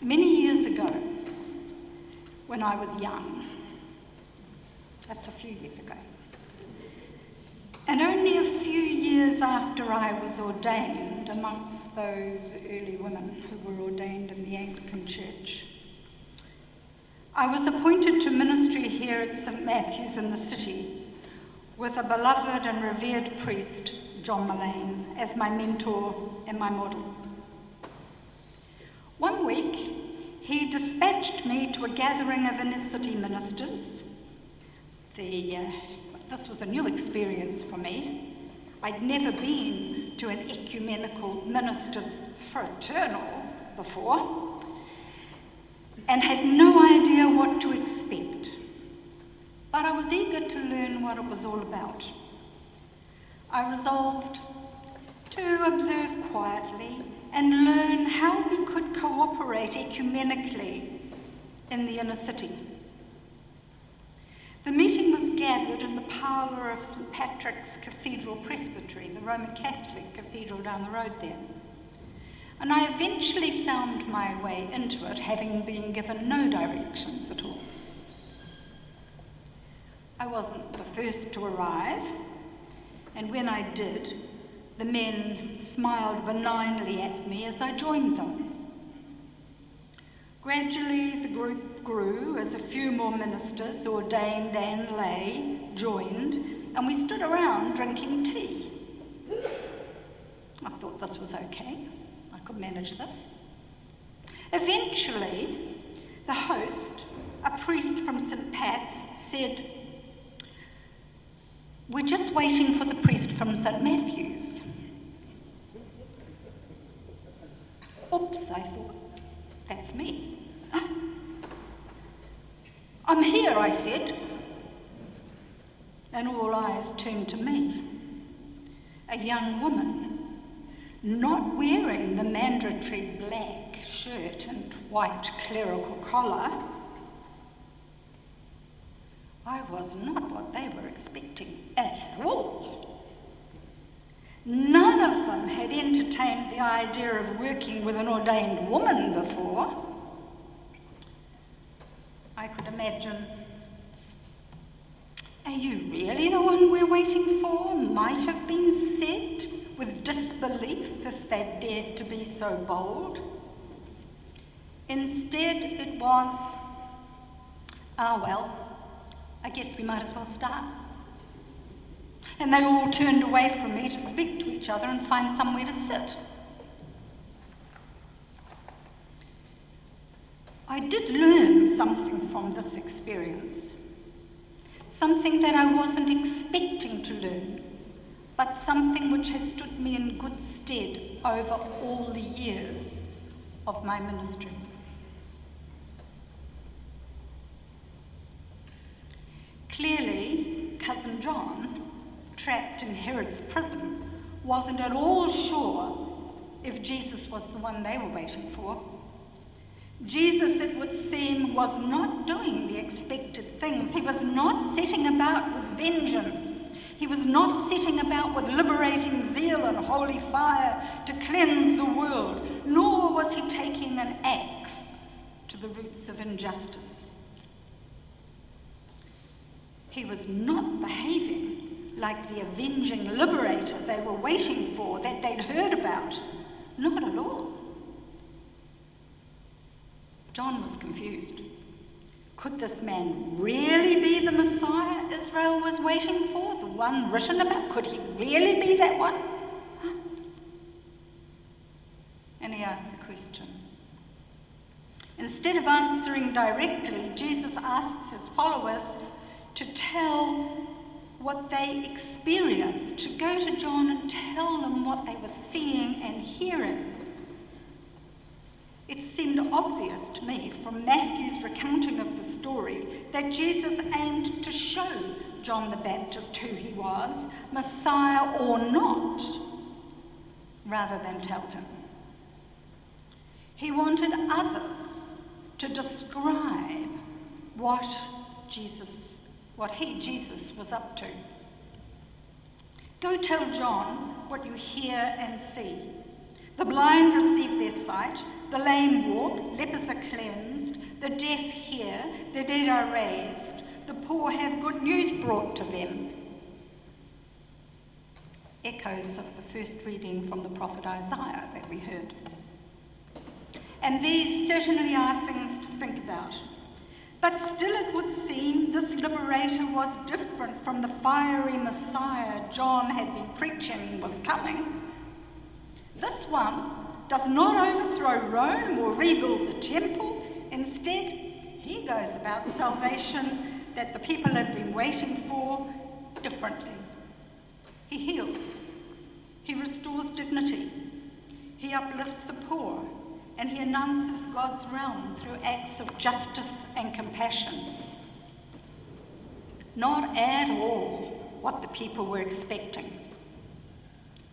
Many years ago, when I was young, that's a few years ago, and only a few years after I was ordained amongst those early women who were ordained in the Anglican Church, I was appointed to ministry here at St Matthew's in the city with a beloved and revered priest, John Mullane, as my mentor and my model. One week, he dispatched me to a gathering of inner-city ministers. This was a new experience for me. I'd never been to an ecumenical ministers' fraternal before and had no idea what to expect. But I was eager to learn what it was all about. I resolved to observe quietly and learn how we could cooperate ecumenically in the inner city. The meeting was gathered in the parlour of St Patrick's Cathedral Presbytery, the Roman Catholic cathedral down the road there. And I eventually found my way into it, having been given no directions at all. I wasn't the first to arrive, and when I did, the men smiled benignly at me as I joined them. Gradually, the group grew as a few more ministers, ordained and lay, joined, and we stood around drinking tea. I thought this was okay. I could manage this. Eventually, the host, a priest from St Pat's, said, "We're just waiting for the priest from St Matthew's." Oops, I thought, that's me. "I'm here," I said, and all eyes turned to me. A young woman, not wearing the mandatory black shirt and white clerical collar. I was not what they were expecting at all. None of them had entertained the idea of working with an ordained woman before. I could imagine, "Are you really the one we're waiting for?" might have been said with disbelief if they'd dared to be so bold. Instead, it was, well, I guess we might as well start. And they all turned away from me to speak to each other and find somewhere to sit. I did learn something from this experience, something that I wasn't expecting to learn, but something which has stood me in good stead over all the years of my ministry. Clearly, Cousin John, trapped in Herod's prison, wasn't at all sure if Jesus was the one they were waiting for. Jesus, it would seem, was not doing the expected things. He was not setting about with vengeance. He was not setting about with liberating zeal and holy fire to cleanse the world, nor was he taking an axe to the roots of injustice. He was not behaving like the avenging liberator they were waiting for, that they'd heard about. Not at all. John was confused. Could this man really be the Messiah Israel was waiting for, the one written about? Could he really be that one? And he asked the question. Instead of answering directly, Jesus asks his followers to tell what they experienced, to go to John and tell them what they were seeing and hearing. It seemed obvious to me from Matthew's recounting of the story that Jesus aimed to show John the Baptist who he was, Messiah or not, rather than tell him. He wanted others to describe what Jesus was up to. Go tell John what you hear and see. The blind receive their sight, the lame walk, lepers are cleansed, the deaf hear, the dead are raised, the poor have good news brought to them. Echoes of the first reading from the prophet Isaiah that we heard. And these certainly are things to think about. But still it would seem this liberator was different from the fiery Messiah John had been preaching was coming. This one does not overthrow Rome or rebuild the temple. Instead, he goes about salvation that the people have been waiting for differently. He heals, he restores dignity, he uplifts the poor, and he announces God's realm through acts of justice and compassion. Not at all what the people were expecting.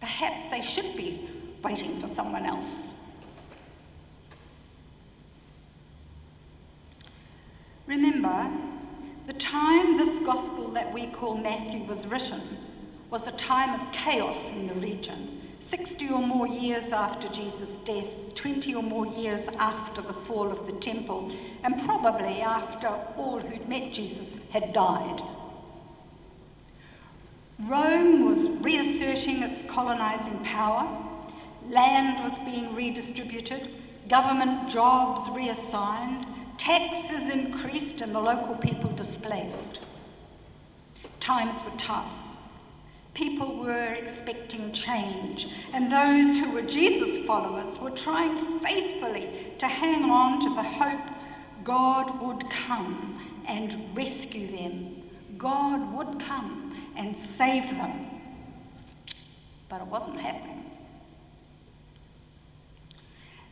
Perhaps they should be waiting for someone else. Remember, the time this gospel that we call Matthew was written was a time of chaos in the region. 60 or more years after Jesus' death, 20 or more years after the fall of the temple, and probably after all who'd met Jesus had died. Rome was reasserting its colonizing power, land was being redistributed, government jobs reassigned, taxes increased, and the local people displaced. Times were tough. People were expecting change, and those who were Jesus followers were trying faithfully to hang on to the hope God would come and rescue them. God would come and save them. But it wasn't happening.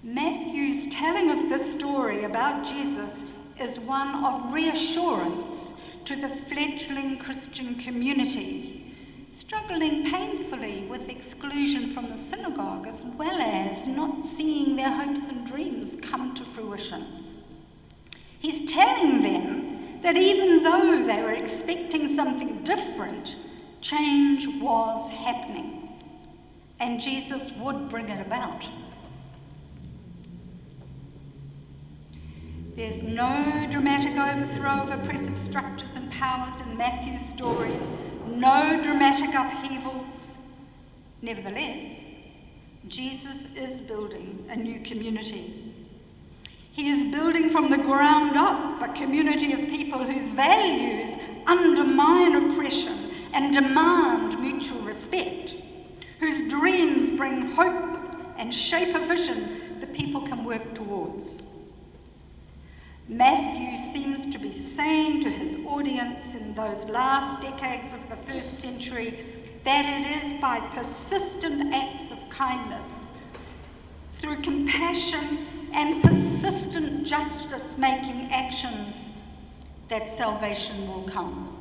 Matthew's telling of this story about Jesus is one of reassurance to the fledgling Christian community, struggling painfully with exclusion from the synagogue, as well as not seeing their hopes and dreams come to fruition. He's telling them that even though they were expecting something different, change was happening, and Jesus would bring it about. There's no dramatic overthrow of oppressive structures and powers in Matthew's story, no dramatic upheavals. Nevertheless, Jesus is building a new community. He is building from the ground up a community of people whose values undermine oppression and demand mutual respect, whose dreams bring hope and shape a vision the people can work towards. Matthew seems to be saying to his audience in those last decades of the first century that it is by persistent acts of kindness, through compassion and persistent justice-making actions, that salvation will come.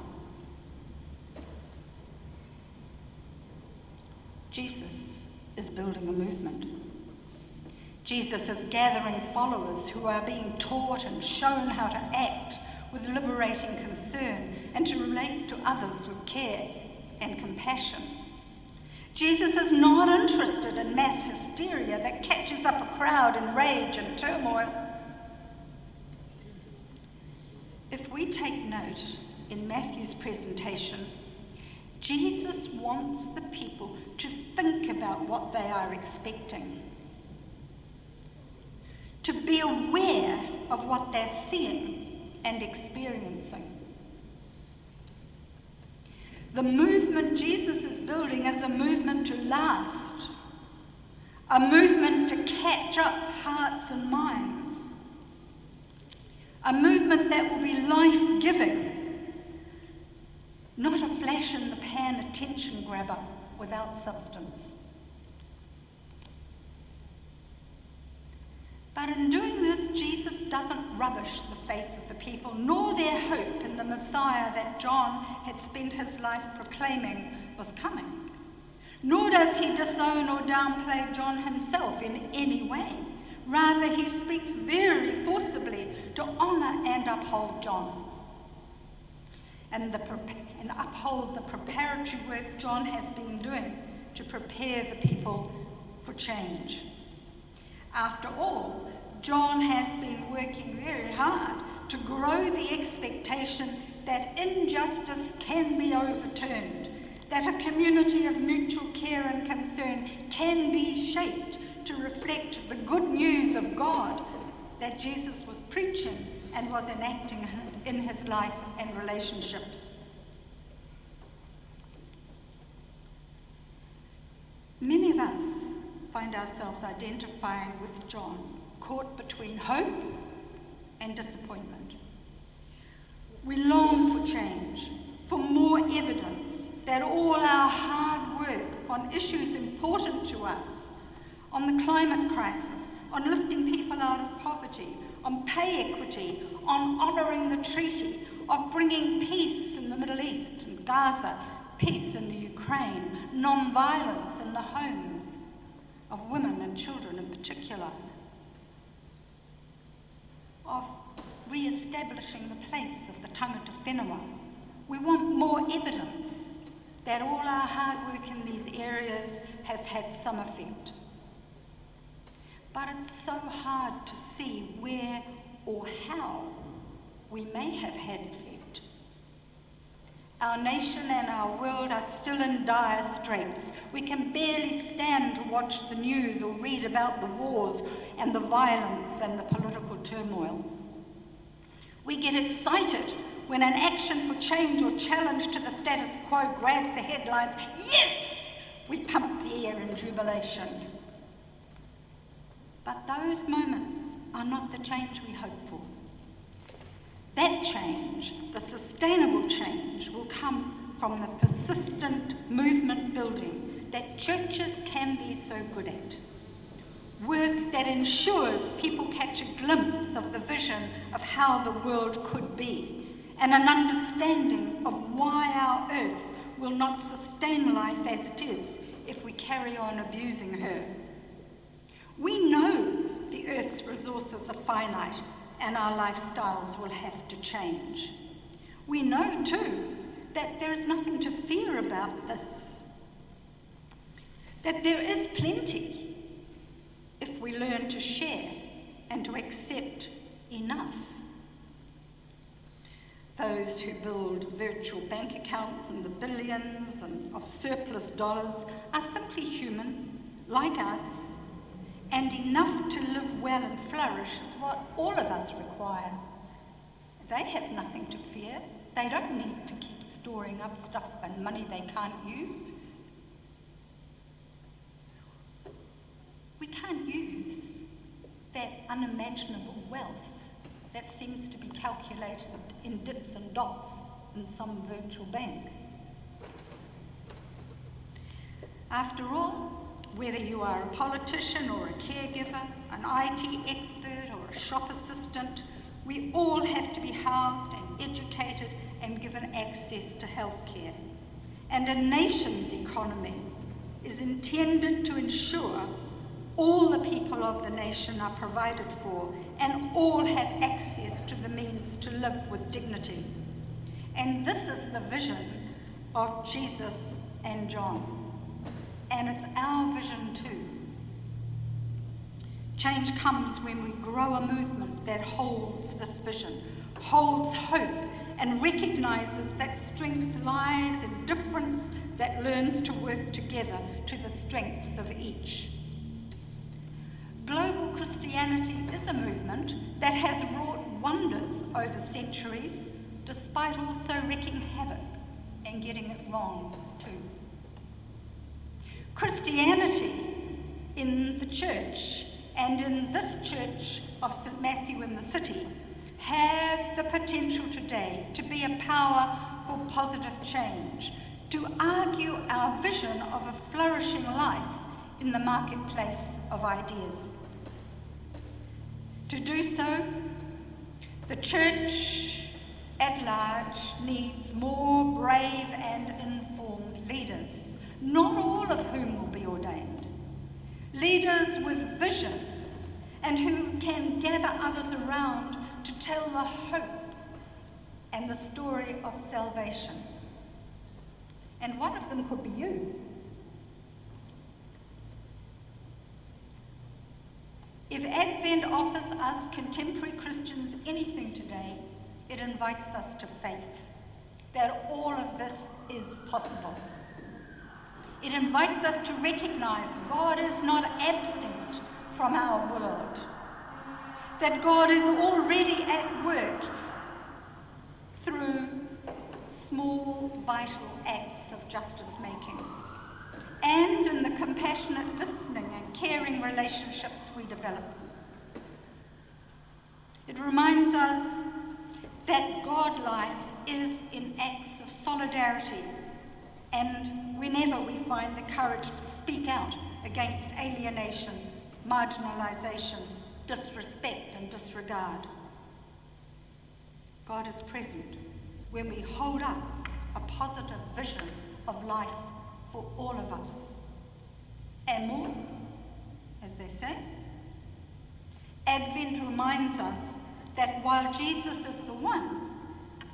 Jesus is building a movement. Jesus is gathering followers who are being taught and shown how to act with liberating concern and to relate to others with care and compassion. Jesus is not interested in mass hysteria that catches up a crowd in rage and turmoil. If we take note in Matthew's presentation, Jesus wants the people to think about what they are expecting, to be aware of what they're seeing and experiencing. The movement Jesus is building is a movement to last, a movement to catch up hearts and minds, a movement that will be life-giving, not a flash-in-the-pan attention grabber without substance. But in doing this, Jesus doesn't rubbish the faith of the people, nor their hope in the Messiah that John had spent his life proclaiming was coming. Nor does he disown or downplay John himself in any way. Rather, he speaks very forcibly to honour and uphold John, and uphold the preparatory work John has been doing to prepare the people for change. After all, John has been working very hard to grow the expectation that injustice can be overturned, that a community of mutual care and concern can be shaped to reflect the good news of God that Jesus was preaching and was enacting in his life and relationships. Many of us find ourselves identifying with John, caught between hope and disappointment. We long for change, for more evidence that all our hard work on issues important to us, on the climate crisis, on lifting people out of poverty, on pay equity, on honouring the treaty, of bringing peace in the Middle East and Gaza, peace in the Ukraine, non-violence in the homes of women and children in particular, of re-establishing the place of the tangata whenua. We want more evidence that all our hard work in these areas has had some effect. But it's so hard to see where or how we may have had effect. Our nation and our world are still in dire straits. We can barely stand to watch the news or read about the wars and the violence and the political turmoil. We get excited when an action for change or challenge to the status quo grabs the headlines. Yes! We pump the air in jubilation. But those moments are not the change we hope for. That change, the sustainable change, will come from the persistent movement building that churches can be so good at. Work that ensures people catch a glimpse of the vision of how the world could be, and an understanding of why our earth will not sustain life as it is if we carry on abusing her. We know the earth's resources are finite and our lifestyles will have to change. We know too that there is nothing to fear about this, that there is plenty if we learn to share and to accept enough. Those who build virtual bank accounts in the billions and of surplus dollars are simply human, like us, and enough to live well and flourish is what all of us require. They have nothing to fear. They don't need to keep storing up stuff and money they can't use. We can't use that unimaginable wealth that seems to be calculated in dits and dots in some virtual bank. After all, whether you are a politician or a caregiver, an IT expert or a shop assistant, we all have to be housed and educated and given access to healthcare. And a nation's economy is intended to ensure all the people of the nation are provided for and all have access to the means to live with dignity. And this is the vision of Jesus and John. And it's our vision too. Change comes when we grow a movement that holds this vision, holds hope, and recognises that strength lies in difference that learns to work together to the strengths of each. Global Christianity is a movement that has wrought wonders over centuries, despite also wreaking havoc and getting it wrong too. Christianity in the church and in this church of St. Matthew in the city have the potential today to be a power for positive change, to argue our vision of a flourishing life in the marketplace of ideas. To do so, the church at large needs more brave and informed leaders, not all of whom will be ordained. Leaders with vision and who can gather others around to tell the hope and the story of salvation. And one of them could be you. If Advent offers us contemporary Christians anything today, it invites us to faith, that all of this is possible. It invites us to recognize God is not absent from our world, that God is already at work through small, vital acts of justice-making, and in the compassionate listening and caring relationships we develop. It reminds us that God life is in acts of solidarity, and whenever we find the courage to speak out against alienation, marginalisation, disrespect and disregard. God is present when we hold up a positive vision of life for all of us. And more, as they say. Advent reminds us that while Jesus is the one,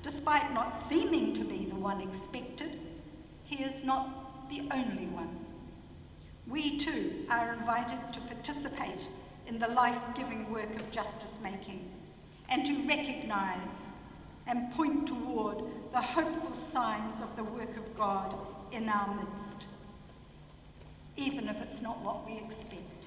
despite not seeming to be the one expected, he is not the only one. We too are invited to participate in the life-giving work of justice-making and to recognise and point toward the hopeful signs of the work of God in our midst, even if it's not what we expect.